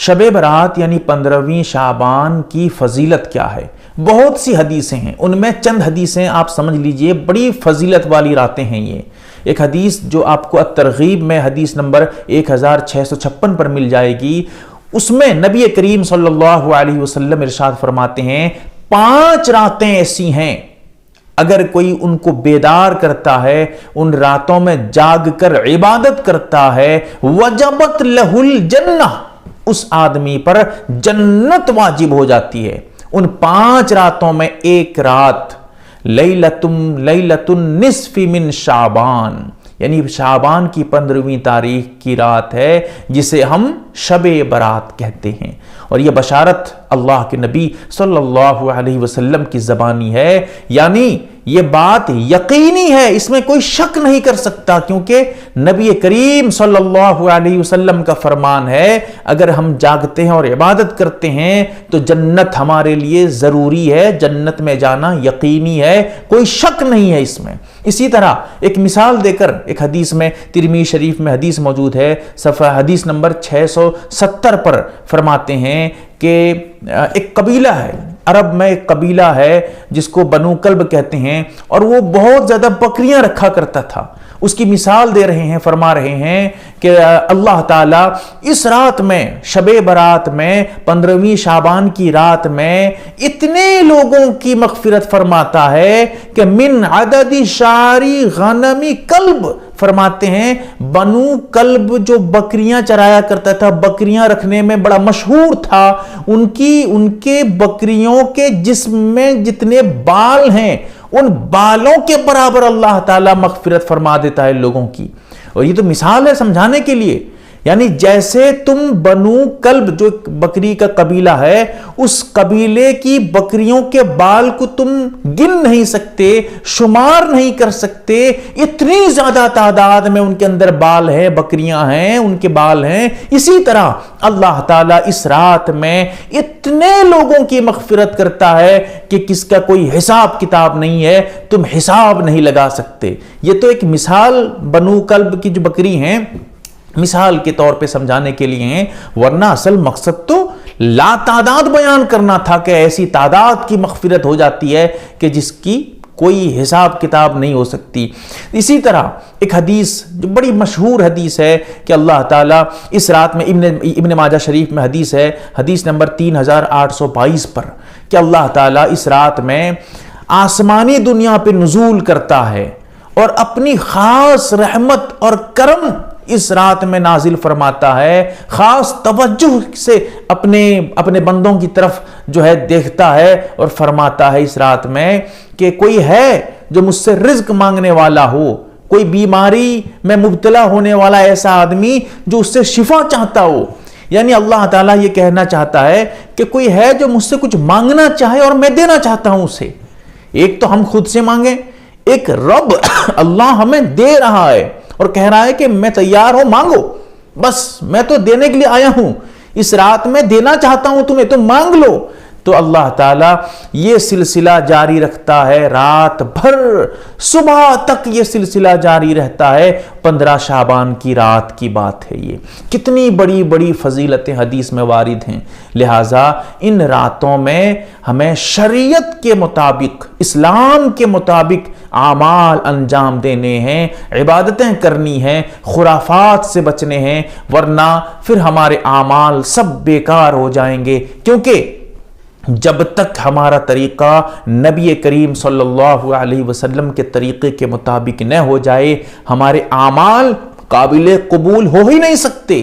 شب برات یعنی 15ویں شعبان کی فضیلت کیا ہے؟ بہت سی حدیثیں ہیں، ان میں چند حدیثیں آپ سمجھ لیجئے، بڑی فضیلت والی راتیں ہیں یہ۔ ایک حدیث جو آپ کو الترغیب میں حدیث نمبر 1656 پر مل جائے گی، اس میں نبی کریم صلی اللہ علیہ وسلم ارشاد فرماتے ہیں 5 راتیں ایسی ہیں اگر کوئی ان کو بیدار کرتا ہے، ان راتوں میں جاگ کر عبادت کرتا ہے، وجبت لہ الجنہ، اس آدمی پر جنت واجب ہو جاتی ہے۔ ان 5 راتوں میں ایک رات لیلۃ النصف من شعبان، یعنی شعبان کی 15ویں تاریخ کی رات ہے جسے ہم شب برات کہتے ہیں، اور یہ بشارت اللہ کے نبی صلی اللہ علیہ وسلم کی زبانی ہے، یعنی یہ بات یقینی ہے، اس میں کوئی شک نہیں کر سکتا، کیونکہ نبی کریم صلی اللہ علیہ وسلم کا فرمان ہے اگر ہم جاگتے ہیں اور عبادت کرتے ہیں تو جنت ہمارے لیے ضروری ہے، جنت میں جانا یقینی ہے، کوئی شک نہیں ہے اس میں۔ اسی طرح ایک مثال دے کر ایک حدیث میں ترمذی شریف میں حدیث موجود ہے، صفحہ حدیث نمبر 670 پر فرماتے ہیں کہ ایک قبیلہ ہے، عرب میں ایک قبیلہ ہے جس کو بنو کلب کہتے ہیں، اور وہ بہت زیادہ بکریاں رکھا کرتا تھا۔ اس کی مثال دے رہے ہیں، فرما رہے ہیں کہ اللہ تعالیٰ اس رات میں، شب برات میں، 15ویں شعبان کی رات میں اتنے لوگوں کی مغفرت فرماتا ہے کہ من عدد شعری غنمی کلب، فرماتے ہیں بنو کلب جو بکریاں چرایا کرتا تھا، بکریاں رکھنے میں بڑا مشہور تھا، ان کے بکریوں کے جسم میں جتنے بال ہیں ان بالوں کے برابر اللہ تعالیٰ مغفرت فرما دیتا ہے لوگوں کی۔ اور یہ تو مثال ہے سمجھانے کے لیے، یعنی جیسے تم بنو کلب جو بکری کا قبیلہ ہے، اس قبیلے کی بکریوں کے بال کو تم گن نہیں سکتے، شمار نہیں کر سکتے، اتنی زیادہ تعداد میں ان کے اندر بال ہیں، بکریاں ہیں، ان کے بال ہیں۔ اسی طرح اللہ تعالیٰ اس رات میں اتنے لوگوں کی مغفرت کرتا ہے کہ کس کا کوئی حساب کتاب نہیں ہے، تم حساب نہیں لگا سکتے۔ یہ تو ایک مثال بنو کلب کی جو بکری ہیں مثال کے طور پہ سمجھانے کے لیے ہیں، ورنہ اصل مقصد تو لا تعداد بیان کرنا تھا کہ ایسی تعداد کی مغفرت ہو جاتی ہے کہ جس کی کوئی حساب کتاب نہیں ہو سکتی۔ اسی طرح ایک حدیث جو بڑی مشہور حدیث ہے کہ اللہ تعالیٰ اس رات میں، ابن ماجہ شریف میں حدیث ہے، حدیث نمبر 3822 پر، کہ اللہ تعالیٰ اس رات میں آسمانی دنیا پہ نزول کرتا ہے اور اپنی خاص رحمت اور کرم اس رات میں نازل فرماتا ہے، خاص توجہ سے اپنے بندوں کی طرف جو ہے دیکھتا ہے اور فرماتا ہے اس رات میں کہ کوئی ہے جو مجھ سے رزق مانگنے والا ہو، کوئی بیماری میں مبتلا ہونے والا ایسا آدمی جو اس سے شفا چاہتا ہو۔ یعنی اللہ تعالیٰ یہ کہنا چاہتا ہے کہ کوئی ہے جو مجھ سے کچھ مانگنا چاہے اور میں دینا چاہتا ہوں اسے۔ ایک تو ہم خود سے مانگیں، ایک رب اللہ ہمیں دے رہا ہے اور کہہ رہا ہے کہ میں تیار ہوں، مانگو، بس میں تو دینے کے لیے آیا ہوں، اس رات میں دینا چاہتا ہوں تمہیں، تم مانگ لو۔ تو اللہ تعالیٰ یہ سلسلہ جاری رکھتا ہے، رات بھر صبح تک یہ سلسلہ جاری رہتا ہے۔ 15 شعبان کی رات کی بات ہے یہ، کتنی بڑی بڑی فضیلتیں حدیث میں وارد ہیں۔ لہٰذا ان راتوں میں ہمیں شریعت کے مطابق، اسلام کے مطابق اعمال انجام دینے ہیں، عبادتیں کرنی ہیں، خرافات سے بچنے ہیں، ورنہ پھر ہمارے اعمال سب بیکار ہو جائیں گے، کیونکہ جب تک ہمارا طریقہ نبی کریم صلی اللہ علیہ وسلم کے طریقے کے مطابق نہ ہو جائے، ہمارے اعمال قابل قبول ہو ہی نہیں سکتے۔